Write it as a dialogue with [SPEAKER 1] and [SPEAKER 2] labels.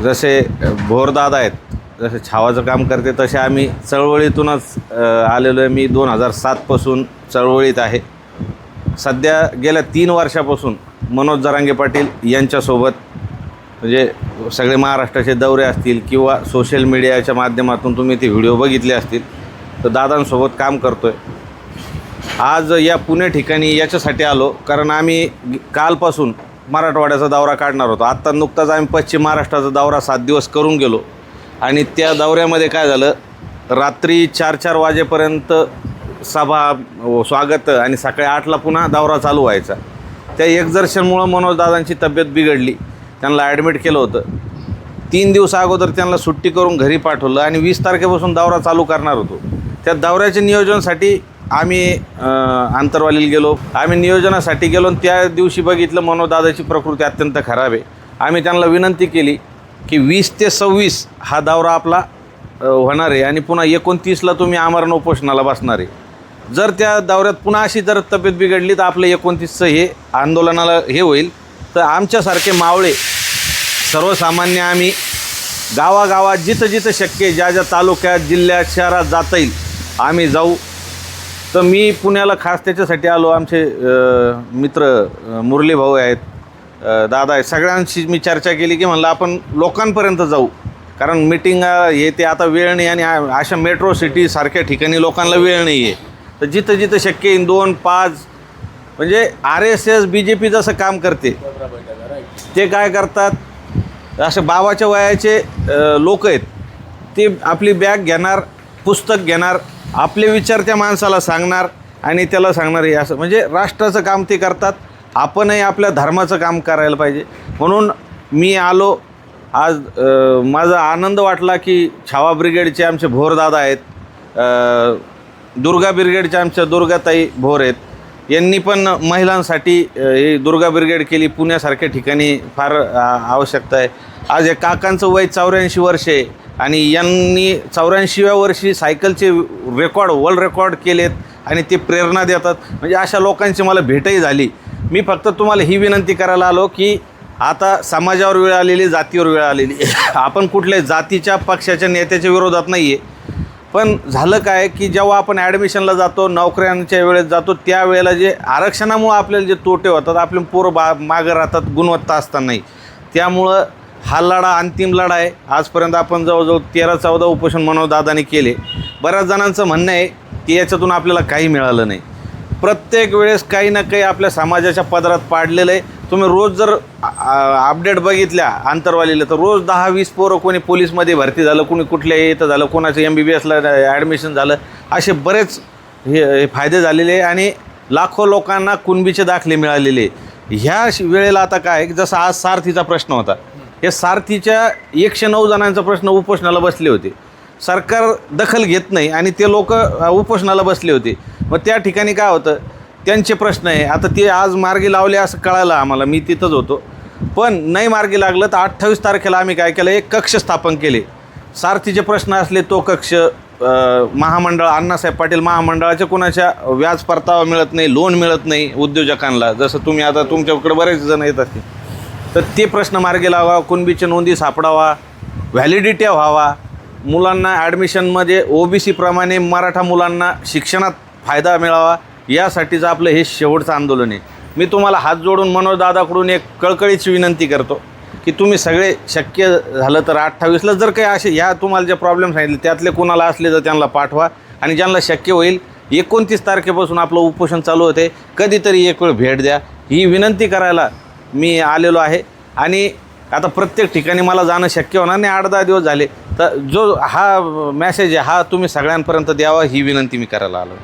[SPEAKER 1] जसे भोरदादा आहेत, जसे छावाचं काम करते, तसे आम्ही चळवळीतूनच आलेलो आहे. मी 2007पासून चळवळीत आहे. सध्या गेल्या 3 वर्षापासून मनोज जरांगे पाटील यांच्यासोबत, म्हणजे सगळे महाराष्ट्राचे दौरे असतील किंवा सोशल मीडियाच्या माध्यमातून तुम्ही ते व्हिडिओ बघितले असतील, तर दादांसोबत काम करतो आहे. आज या पुणे ठिकाणी याच्यासाठी आलो कारण आम्ही कालपासून मराठवाड्याचा दौरा काढणार होतो. आत्ता नुकताच आम्ही पश्चिम महाराष्ट्राचा दौरा 7 दिवस करून गेलो आणि त्या दौऱ्यामध्ये काय झालं, रात्री 4-4 वाजेपर्यंत सभा, स्वागत आणि सकाळी 8ला पुन्हा दौरा चालू व्हायचा. त्या एक्झर्शनमुळं मनोजदादांची तब्येत बिघडली, त्यांना ॲडमिट केलं होतं. 3 दिवस अगोदर त्यांना सुट्टी करून घरी पाठवलं आणि 20 तारखेपासून दौरा चालू करणार होतो. त्या दौऱ्याच्या नियोजनासाठी आम्ही आंतरवालीला गेलो. आम्ही नियोजनासाठी गेलो आणि त्या दिवशी बघितलं मनोजदादाची प्रकृती अत्यंत खराब आहे. आम्ही त्यांना विनंती केली की 20 ते 26 हा दौरा आपला होणार आहे आणि पुन्हा 29ला तुम्ही आमरण उपोषणाला बसणार आहे. जर त्या दौऱ्यात पुन्हा अशी जर तब्येत बिघडली तर आपलं 29चं हे आंदोलनाला हे होईल. तर आमच्यासारखे मावळे सर्वसामान्य आम्ही गावागावात जिथं जिथं शक्य, ज्या ज्या तालुक्यात, जिल्ह्यात, शहरात जाता येईल आम्ही जाऊ. तर मी पुण्याला खास त्याच्यासाठी आलो. आमचे मित्र मुरली भाऊ आहेत, दादा आहेत, सगळ्यांशी मी चर्चा केली की म्हणलं आपण लोकांपर्यंत जाऊ, कारण मीटिंग हे ते आता वेळ नाही आणि अशा मेट्रो सिटी सारख्या ठिकाणी लोकांना वेळ नाही आहे. तर जिथं जिथं शक्य येईल 2-5, म्हणजे RSS BJP जसं काम करते ते काय करतात, असे बाबाच्या वयाचे लोक आहेत, ते आपली बॅग घेणार, पुस्तक घेणार, आपले विचार त्या माणसाला सांगणार आणि त्याला सांगणार हे असं, म्हणजे राष्ट्राचं काम ते करतात. आपणही आपल्या धर्माचं काम करायला पाहिजे. म्हणून मी आलो आज. माझा आनंद वाटला की छावा ब्रिगेडचे आमचे भोरदादा आहेत, दुर्गा ब्रिगेडच्या आमच्या दुर्गाताई भोर आहेत, यांनी पण महिलांसाठी ही दुर्गा ब्रिगेड केली. पुण्यासारख्या ठिकाणी फार आवश्यकता आहे. आज या काकांचं वय 84 वर्ष आहे आणि यांनी 84व्या वर्षी सायकलचे रेकॉर्ड, वर्ल्ड रेकॉर्ड केलेत आणि ते प्रेरणा देतात. म्हणजे अशा लोकांची मला भेटही झाली. मी फक्त तुम्हाला ही विनंती करायला आलो की आता समाजावर वेळ आलेली, जातीवर वेळ आलेली. आपण कुठल्याही जातीच्या, पक्षाच्या, नेत्याच्या विरोधात नाही आहे. पण झालं काय की जेव्हा आपण ॲडमिशनला जातो, नोकऱ्यांच्या वेळेत जातो, त्यावेळेला जे आरक्षणामुळं आपल्याला जे तोटे होतात, आपले पोरं मागं राहतात गुणवत्ता असतानाही. त्यामुळं हा लढा अंतिम लढा आहे. आजपर्यंत आपण जवळजवळ 13-14 उपोषण मनोजदादांनी केले. बऱ्याच जणांचं म्हणणं आहे की याच्यातून आपल्याला काही मिळालं नाही. प्रत्येक वेळेस काही ना काही आपल्या समाजाच्या पदरात पाडलेलं आहे. तुम्ही रोज जर अपडेट बघितल्या आंतरवालीला तर रोज 10-20 पोरं, कोणी पोलीसमध्ये भरती झालं, कोणी कुठल्या इथं झालं, कोणाचं MBBSला ॲडमिशन झालं, असे बरेच हे फायदे झालेले आहे आणि लाखो लोकांना कुणबीचे दाखले मिळालेले. ह्या वेळेला आता काय, जसं आज सारथीचा प्रश्न होता, हे सारथीच्या 109 जणांचा प्रश्न उपोषणाला बसले होते. सरकार दखल घेत नाही आणि ते लोक उपोषणाला बसले होते. मग त्या ठिकाणी काय होतं, त्यांचे प्रश्न आहे, आता ते आज मार्गी लावले असं कळालं आम्हाला, मी तिथंच होतो. पण नाही मार्गी लागलं तर 28 तारखेला आम्ही काय केलं, एक कक्ष स्थापन केले. सारथीचे प्रश्न असले तो कक्ष, महामंडळ, अण्णासाहेब पाटील महामंडळाचे कोणाच्या व्याज परतावा मिळत नाही, लोन मिळत नाही उद्योजकांना, जसं तुम्ही आता तुमच्याकडे बरेच जण येत असतील, तर ते प्रश्न मार्गी लावा, कुणबीच्या नोंदी सापडावा, व्हॅलिडिटी व्हावा, मुलांना ॲडमिशनमध्ये OBC प्रमाणे मराठा मुलांना शिक्षणात फायदा मिळावा, यासाठीचं आपलं हे शेवटचं आंदोलन आहे. मी तुम्हाला हात जोडून मनोजदादाकडून एक कळकळीची विनंती करतो की तुम्ही सगळे शक्य झालं तर 28ला जर काही असे ह्या तुम्हाला जे प्रॉब्लेम सांगितले त्यातले कोणाला असले तर त्यांना पाठवा आणि ज्यांना शक्य होईल 29 तारखेपासून आपलं उपोषण चालू होते, कधीतरी एक वेळ भेट द्या, ही विनंती करायला मी आलेलो आहे. आणि आता प्रत्येक ठिकाणी मला जाणं शक्य होणार नाही, 8-10 दिवस झाले, तर जो हा मॅसेज आहे हा तुम्ही सगळ्यांपर्यंत द्यावा, ही विनंती मी करायला आलो.